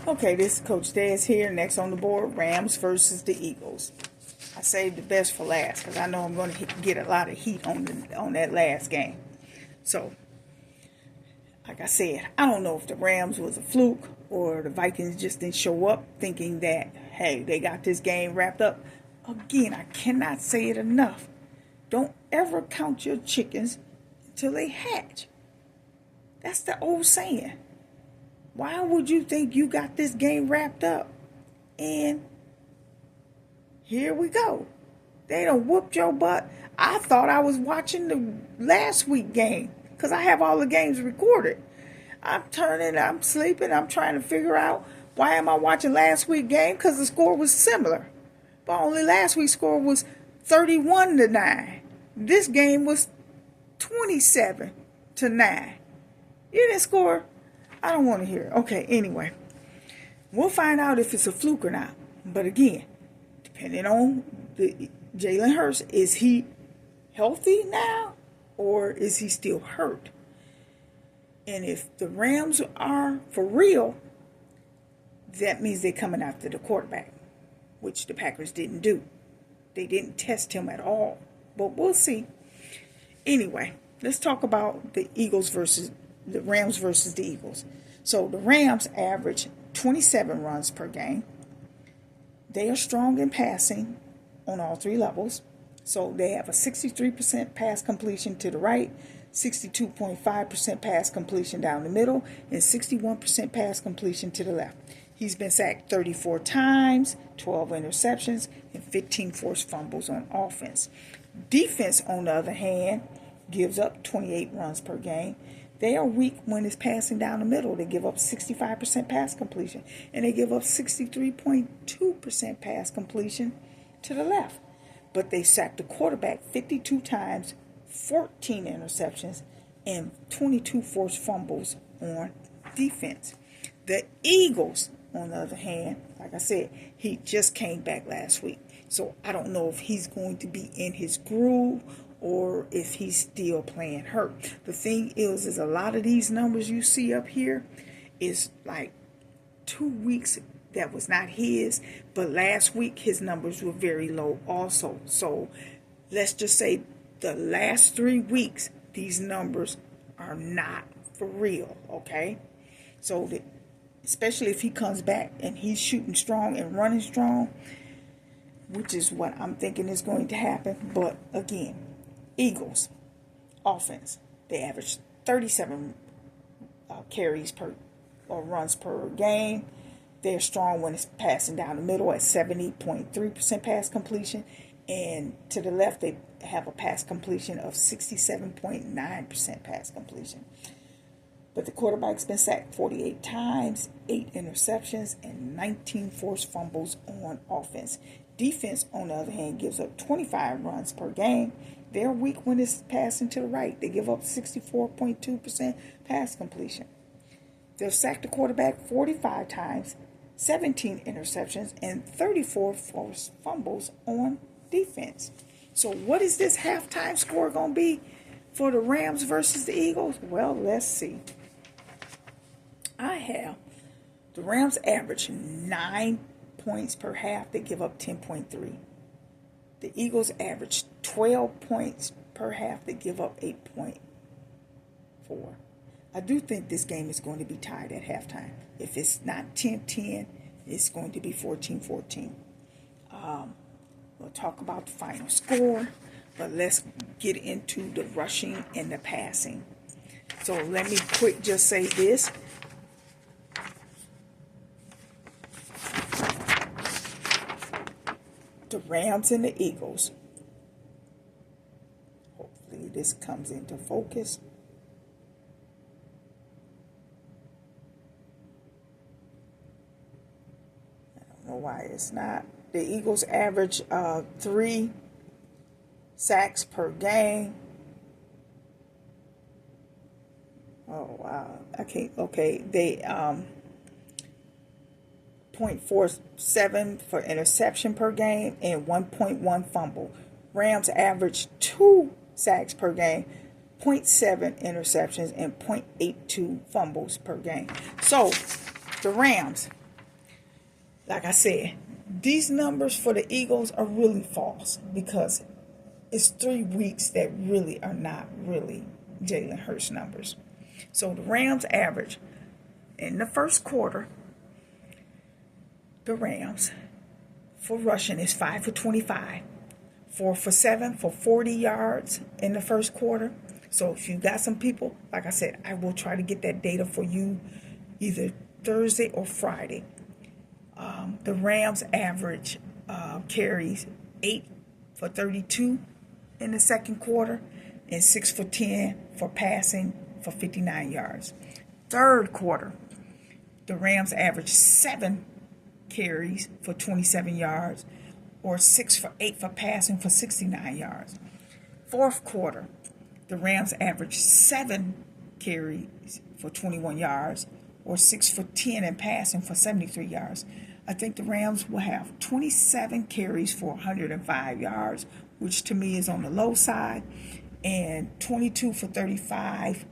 Okay, this is Coach Dez here. Next on the board, Rams versus the Eagles. I saved the best for last because I know I'm going to get a lot of heat on that last game. So, like I said, I don't know if the Rams was a fluke or the Vikings just didn't show up thinking that, hey, they got this game wrapped up. Again, I cannot say it enough. Don't ever count your chickens until they hatch. That's the old saying. Why would you think you got this game wrapped up? And here we go. They done whooped your butt. I thought I was watching the last week game because I have all the games recorded. I'm sleeping, I'm trying to figure out why am I watching last week game because the score was similar. But only last week's score was 31-9. This game was 27-9. You didn't score. I don't want to hear it. Okay, anyway. We'll find out if it's a fluke or not. But again, depending on Jalen Hurts, is he healthy now or is he still hurt? And if the Rams are for real, that means they're coming after the quarterback, which the Packers didn't do. They didn't test him at all. But we'll see. Anyway, let's talk about the Rams versus the Eagles. So the Rams average 27 runs per game. They are strong in passing on all three levels. So they have a 63% pass completion to the right, 62.5% pass completion down the middle, and 61% pass completion to the left. He's been sacked 34 times, 12 interceptions, and 15 forced fumbles on offense. Defense, on the other hand, gives up 28 runs per game. They are weak when it's passing down the middle. They give up 65% pass completion, and they give up 63.2% pass completion to the left. But they sacked the quarterback 52 times, 14 interceptions, and 22 forced fumbles on defense. The Eagles, on the other hand, like I said, he just came back last week. So I don't know if he's going to be in his groove or if he's still playing hurt. The thing is a lot of these numbers you see up here is like 2 weeks that was not his, but last week his numbers were very low also. So let's just say the last 3 weeks, these numbers are not for real, okay? So especially if he comes back and he's shooting strong and running strong, which is what I'm thinking is going to happen. But again, Eagles offense, they average 37 carries per or runs per game. They're strong when it's passing down the middle at 70.3% pass completion, and to the left they have a pass completion of 67.9% pass completion. But the quarterback's been sacked 48 times, 8 interceptions, and 19 forced fumbles on offense. Defense, on the other hand, gives up 25 runs per game. They're weak when it's passing to the right. They give up 64.2% pass completion. They'll sack the quarterback 45 times, 17 interceptions, and 34 forced fumbles on defense. So what is this halftime score going to be for the Rams versus the Eagles? Well, let's see. I have the Rams average 9 points per half. They give up 10.3. The Eagles average 12 points per half. They give up 8.4. I do think this game is going to be tied at halftime. If it's not 10-10, it's going to be 14-14. We'll talk about the final score, but let's get into the rushing and the passing. So let me quick just say this. The Rams and the Eagles. Hopefully this comes into focus. I don't know why it's not. The Eagles average 3 sacks per game. Oh wow. Okay. They 0.47 for interception per game and 1.1 fumble. Rams average 2 sacks per game, 0.7 interceptions, and 0.82 fumbles per game. So the Rams, like I said, these numbers for the Eagles are really false because it's 3 weeks that really are not really Jalen Hurts numbers. So the Rams average in the first quarter, the Rams for rushing is 5 for 25, 4 for 7 for 40 yards in the first quarter. So if you got some people, like I said, I will try to get that data for you either Thursday or Friday. The Rams average carries 8 for 32 in the second quarter and 6 for 10 for passing for 59 yards. Third quarter, the Rams average 7 carries for 27 yards or 6 for 8 for passing for 69 yards. Fourth quarter, the Rams average 7 carries for 21 yards or 6 for 10 and passing for 73 yards. I think the Rams will have 27 carries for 105 yards, which to me is on the low side, and 22 for 35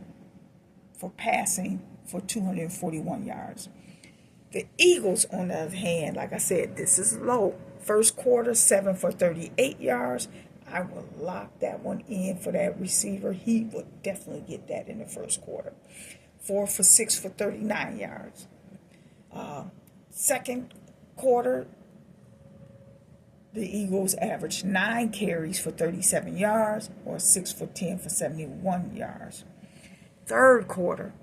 for passing for 241 yards. The Eagles, on the other hand, like I said, this is low. First quarter, 7 for 38 yards. I will lock that one in for that receiver. He will definitely get that in the first quarter. 4 for 6 for 39 yards. Second quarter, the Eagles averaged 9 carries for 37 yards or 6 for 10 for 71 yards. Third quarter,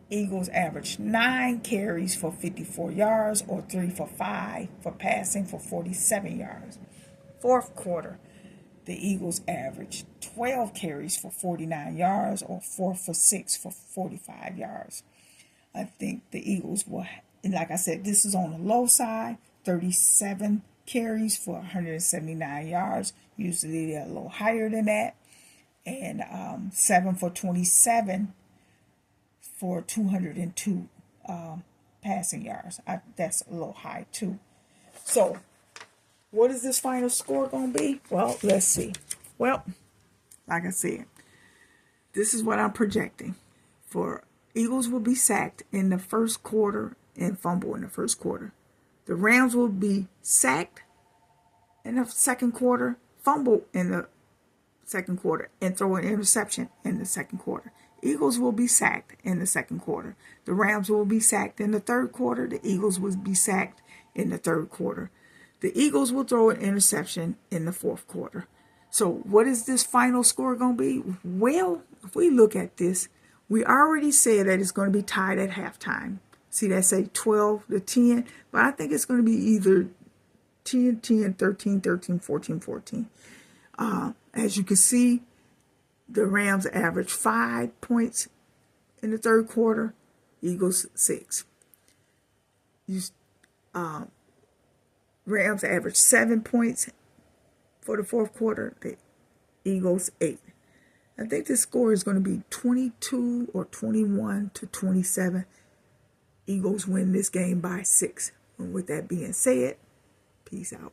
Eagles averaged 9 carries for 54 yards or 3 for 5 for passing for 47 yards. Fourth quarter, the Eagles averaged 12 carries for 49 yards or 4 for 6 for 45 yards. I think the Eagles will, like I said, this is on the low side, 37 carries for 179 yards. Usually they're a little higher than that. And 7 for 27 for 202 passing yards. That's a little high too. So what is this final score going to be? Well, let's see. Well, like I said, this is what I'm projecting. For Eagles will be sacked in the first quarter and fumble in the first quarter. The Rams will be sacked in the second quarter, fumble in the second quarter, and throw an interception in the second quarter. Eagles will be sacked in the second quarter. The Rams will be sacked in the third quarter. The Eagles will be sacked in the third quarter. The Eagles will throw an interception in the fourth quarter. So what is this final score going to be? Well, if we look at this, we already said that it's going to be tied at halftime. See, that say 12-10, but I think it's going to be either 10-10, 13-13, 14-14. As you can see, the Rams average 5 points in the third quarter, Eagles 6. Rams average 7 points for the fourth quarter, the Eagles 8. I think this score is going to be 22 or 21-27. Eagles win this game by 6. And with that being said, peace out.